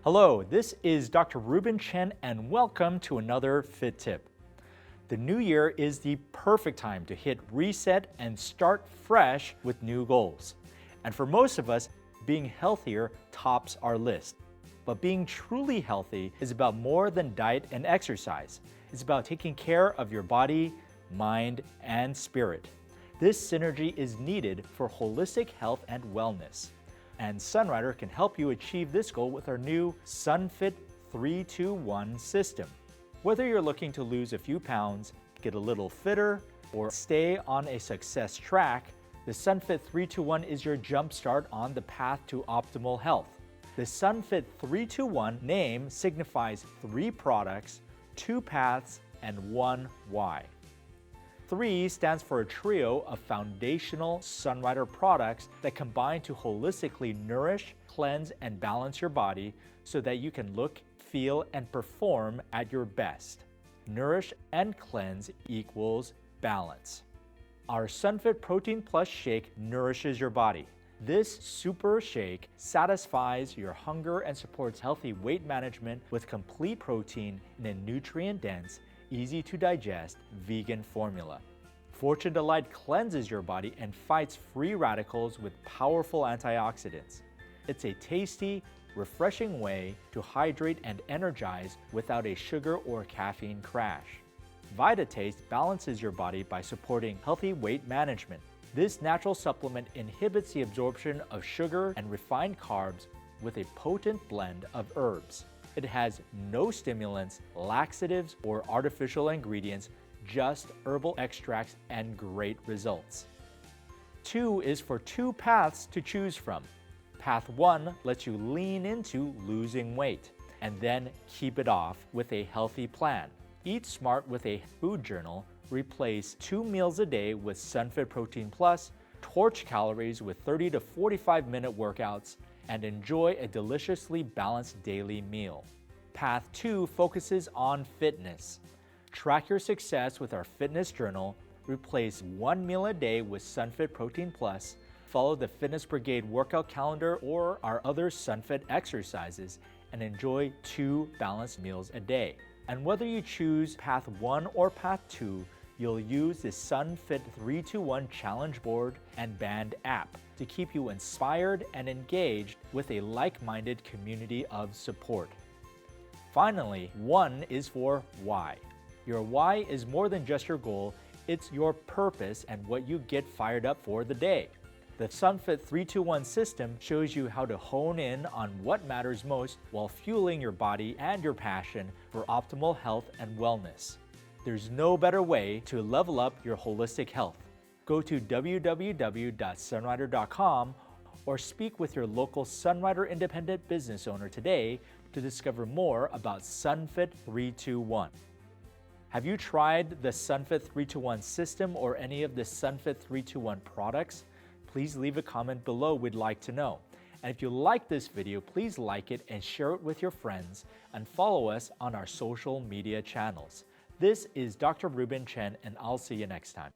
Hello, this is Dr. Reuben Chen and welcome to another Fit Tip. The new year is the perfect time to hit reset and start fresh with new goals. And for most of us, being healthier tops our list. But being truly healthy is about more than diet and exercise. It's about taking care of your body, mind, and spirit. This synergy is needed for holistic health and wellness. And Sunrider can help you achieve this goal with our new SunFit321 system. Whether you're looking to lose a few pounds, get a little fitter, or stay on a success track, the SunFit321 is your jumpstart on the path to optimal health. The SunFit321 name signifies 3 products, 2 paths, and 1 why. 3 stands for a trio of foundational Sunrider products that combine to holistically nourish, cleanse, and balance your body so that you can look, feel, and perform at your best. Nourish and cleanse equals balance. Our SunFit Protein Plus shake nourishes your body. This super shake satisfies your hunger and supports healthy weight management with complete protein in a nutrient-dense, easy-to-digest vegan formula. Fortune Delight cleanses your body and fights free radicals with powerful antioxidants. It's a tasty, refreshing way to hydrate and energize without a sugar or caffeine crash. VitaTaste balances your body by supporting healthy weight management. This natural supplement inhibits the absorption of sugar and refined carbs with a potent blend of herbs. It has no stimulants, laxatives, or artificial ingredients, just herbal extracts and great results. 2 is for 2 paths to choose from. Path 1 lets you lean into losing weight and then keep it off with a healthy plan. Eat smart with a food journal, replace 2 meals a day with SunFit Protein Plus, torch calories with 30 to 45 minute workouts, and enjoy a deliciously balanced daily meal. Path 2 focuses on fitness. Track your success with our fitness journal, replace 1 meal a day with SunFit Protein Plus, follow the Fitness Brigade workout calendar or our other SunFit exercises, and enjoy 2 balanced meals a day. And whether you choose Path 1 or Path 2, you'll use the SunFit321 Challenge Board and Band app to keep you inspired and engaged with a like-minded community of support. Finally, 1 is for why. Your why is more than just your goal, it's your purpose and what you get fired up for the day. The SunFit321 system shows you how to hone in on what matters most while fueling your body and your passion for optimal health and wellness. There's no better way to level up your holistic health. Go to www.sunrider.com or speak with your local Sunrider independent business owner today to discover more about SunFit321. Have you tried the SunFit321 system or any of the SunFit321 products? Please leave a comment below, we'd like to know. And if you like this video, please like it and share it with your friends and follow us on our social media channels. This is Dr. Reuben Chen and I'll see you next time.